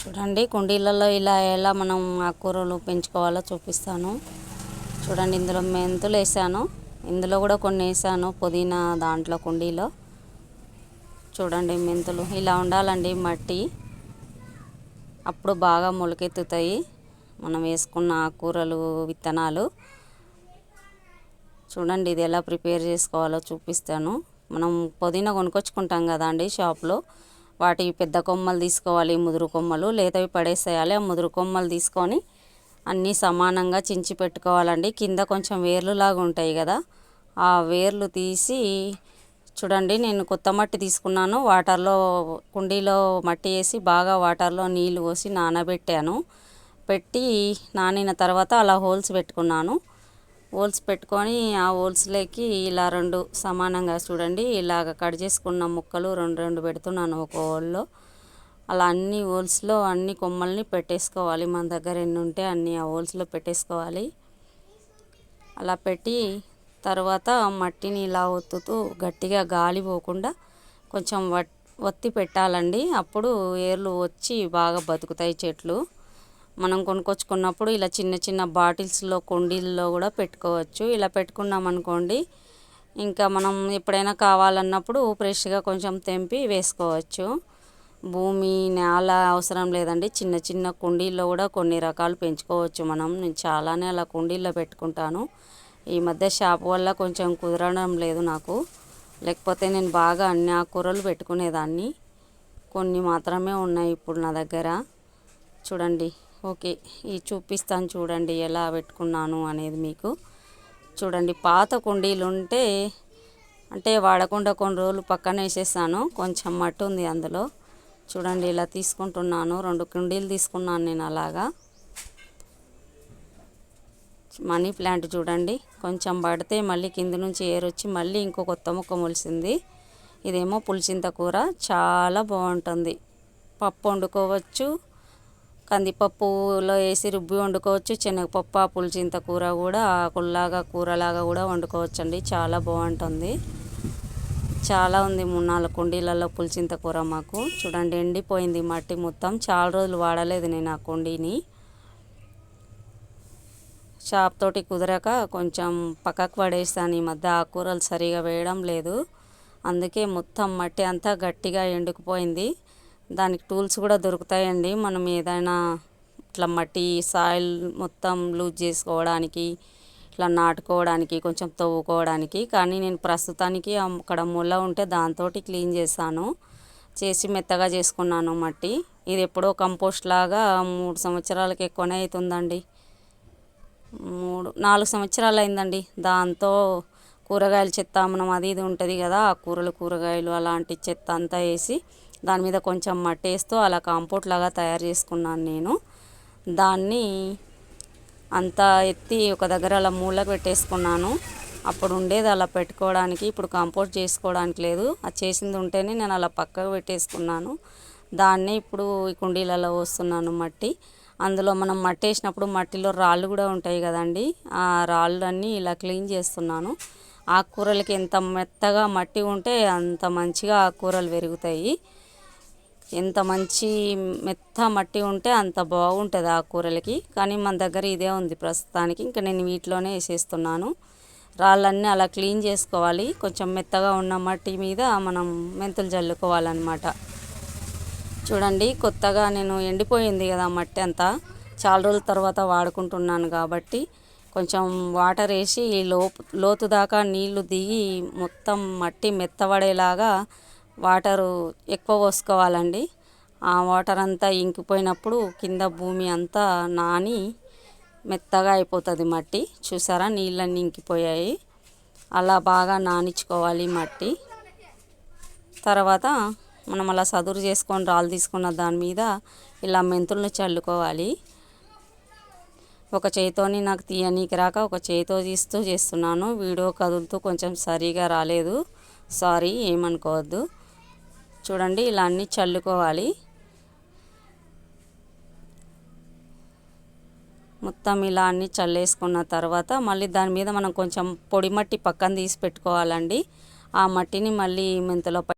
చూడండి కుండీలలో ఇలా ఎలా మనం ఆకుకూరలు పెంచుకోవాలో చూపిస్తాను. చూడండి ఇందులో మెంతులు వేసాను, ఇందులో కూడా కొన్ని వేసాను పుదీనా దాంట్లో కుండీలో. చూడండి మెంతులు ఇలా ఉండాలండి మట్టి, అప్పుడు బాగా మొలకెత్తుతాయి మనం వేసుకున్న ఆకుకూరలు విత్తనాలు. చూడండి ఇది ఎలా ప్రిపేర్ చేసుకోవాలో చూపిస్తాను. మనం పుదీనా కొనుక్కొచ్చుకుంటాం కదా అండి షాప్లో, వాటి పెద్ద కొమ్మలు తీసుకోవాలి, ముదురు కొమ్మలు లేతవి పడేసేయాలి. ఆ ముదురు కొమ్మలు తీసుకొని అన్నీ సమానంగా చించి పెట్టుకోవాలండి. కింద కొంచెం వేర్లు లాగా ఉంటాయి కదా, ఆ వేర్లు తీసి చూడండి నేను కొత్త మట్టి తీసుకున్నాను. వాటర్లో కుండీలో మట్టి వేసి బాగా వాటర్లో నీళ్ళు పోసి నానబెట్టాను. పెట్టి నానిన తర్వాత అలా హోల్స్ పెట్టుకున్నాను. హోల్స్ పెట్టుకొని ఆ హోల్స్లోకి ఇలా రెండు సమానంగా చూడండి ఇలాగ కట్ చేసుకున్న ముక్కలు రెండు రెండు పెడుతున్నాను ఒక హోల్లో. అలా అన్ని హోల్స్లో అన్ని కొమ్మల్ని పెట్టేసుకోవాలి. మన దగ్గర ఎన్ని ఉంటే అన్ని ఆ హోల్స్లో పెట్టేసుకోవాలి. అలా పెట్టి తర్వాత మట్టిని ఇలా ఒత్తుతూ గట్టిగా గాలి పోకుండా కొంచెం ఒత్తి పెట్టాలండి. అప్పుడు ఏర్లు వచ్చి బాగా బతుకుతాయి చెట్లు. మనం కొనుక్కొచ్చుకున్నప్పుడు ఇలా చిన్న చిన్న బాటిల్స్లో కుండీల్లో కూడా పెట్టుకోవచ్చు. ఇలా పెట్టుకున్నాం అనుకోండి, ఇంకా మనం ఎప్పుడైనా కావాలన్నప్పుడు ఫ్రెష్గా కొంచెం తెంపి వేసుకోవచ్చు. భూమి నేల అవసరం లేదండి, చిన్న చిన్న కుండీల్లో కూడా కొన్ని రకాలు పెంచుకోవచ్చు మనం. నేను చాలానే అలా కుండీల్లో పెట్టుకుంటాను. ఈ మధ్య షాప్ వల్ల కొంచెం కుదరడం లేదు నాకు, లేకపోతే నేను బాగా అన్ని ఆకుకూరలు పెట్టుకునేదాన్ని. కొన్ని మాత్రమే ఉన్నాయి ఇప్పుడు నా దగ్గర. చూడండి ఓకే, ఈ చూపిస్తాను చూడండి ఎలా పెట్టుకున్నాను అనేది మీకు. చూడండి పాత కుండీలు ఉంటే అంటే వాడకుండా కొన్ని రోజులు పక్కన వేసేసాను, కొంచెం మట్టి ఉంది అందులో. చూడండి ఇలా తీసుకుంటున్నాను, 2 కుండీలు తీసుకున్నాను నేను అలాగా. మనీ ప్లాంట్ చూడండి కొంచెం పడితే మళ్ళీ కింద నుంచి ఏరొచ్చి మళ్ళీ ఇంకో కొత్త మొక్క మొలిసింది. ఇదేమో పులిచింత కూర, చాలా బాగుంటుంది. పప్పు వండుకోవచ్చు, కందిపప్పులో వేసి రుబ్బి వండుకోవచ్చు. శనగపప్పు ఆ పులిచింత కూర కూడా ఆకుల్లాగా కూరలాగా కూడా వండుకోవచ్చండి, చాలా బాగుంటుంది. చాలా ఉంది 3-4 కుండీలలో పులిచింత కూర మాకు. చూడండి ఎండిపోయింది మట్టి మొత్తం, చాలా రోజులు వాడలేదు నేను ఆ కుండీని. షాప్ తోటి కుదరక కొంచెం పక్కకు పడేసాను. ఈ మధ్య ఆకుకూరలు సరిగా వేయడం లేదు, అందుకే మొత్తం మట్టి అంతా గట్టిగా ఎండుకుపోయింది. దానికి టూల్స్ కూడా దొరుకుతాయండి, మనం ఏదైనా ఇట్లా మట్టి సాయిల్ మొత్తం లూజ్ చేసుకోవడానికి, ఇట్లా నాటుకోవడానికి, కొంచెం తవ్వుకోవడానికి. కానీ నేను ప్రస్తుతానికి అక్కడ ముళ్ళ ఉంటే దాంతో క్లీన్ చేసి మెత్తగా చేసుకున్నాను మట్టి. ఇది ఎప్పుడో కంపోస్ట్ లాగా 3 సంవత్సరాలకు ఎక్కువనే అవుతుందండి, 4 సంవత్సరాలు అయిందండి. దాంతో కూరగాయల చెత్త మనం అది ఇది ఉంటుంది కదా, కూరగాయలు అలాంటి చెత్త అంతా వేసి దాని మీద కొంచెం మట్టి వేస్తూ అలా కాంపోస్ట్ లాగా తయారు చేసుకున్నాను నేను. దాన్ని అంతా ఎత్తి ఒక దగ్గర అలా మూలకు పెట్టేసుకున్నాను. అప్పుడు ఉండేది అలా పెట్టుకోవడానికి, ఇప్పుడు కంపోస్ట్ చేసుకోవడానికి లేదు. అది చేసింది ఉంటేనే నేను అలా పక్కకు పెట్టేసుకున్నాను. దాన్ని ఇప్పుడు ఈ కుండీలలో పోస్తున్నాను మట్టి. అందులో మనం మట్టి వేసినప్పుడు మట్టిలో రాళ్ళు కూడా ఉంటాయి కదండి, ఆ రాళ్ళన్నీ ఇలా క్లీన్ చేస్తున్నాను. ఆకుకూరలకి ఎంత మెత్తగా మట్టి ఉంటే అంత మంచిగా ఆకుకూరలు పెరుగుతాయి. ఎంత మంచి మెత్త మట్టి ఉంటే అంత బాగుంటుంది ఆకుకూరలకి. కానీ మన దగ్గర ఇదే ఉంది ప్రస్తుతానికి, ఇంకా నేను వీటిలోనే వేసేస్తున్నాను. రాళ్ళన్నీ అలా క్లీన్ చేసుకోవాలి. కొంచెం మెత్తగా ఉన్న మట్టి మీద మనం మెంతులు జల్లుకోవాలన్నమాట. చూడండి కొత్తగా నేను ఎండిపోయింది కదా మట్టి అంతా, చాలా రోజుల తర్వాత వాడుకుంటున్నాను కాబట్టి కొంచెం వాటర్ వేసి లోతు దాకా నీళ్లు దిగి మొత్తం మట్టి మెత్తబడేలాగా వాటరు ఎక్కువ పోసుకోవాలండి. ఆ వాటర్ అంతా ఇంకిపోయినప్పుడు కింద భూమి అంతా నాని మెత్తగా అయిపోతుంది మట్టి. చూసారా నీళ్ళన్నీ ఇంకిపోయాయి, అలా బాగా నానించుకోవాలి మట్టి. తర్వాత మనం అలా సదురు చేసుకొని రాళ్ళు తీసుకున్న దాని మీద ఇలా మెంతులను చల్లుకోవాలి. ఒక చేతితోని నాకు తీయనీకి రాక ఒక చేతితో తీస్తూ చేస్తున్నాను. వీడియో కదులుతూ కొంచెం సరిగా రాలేదు, సారీ ఏమనుకోవద్దు. చూడండి ఇలా అన్నీ చల్లుకోవాలి. మొత్తం ఇలా అన్నీ చల్లేసుకున్న తర్వాత మళ్ళీ దాని మీద మనం కొంచెం పొడి మట్టి పక్కన తీసి పెట్టుకోవాలండి. ఆ మట్టిని మళ్ళీ మెంతులో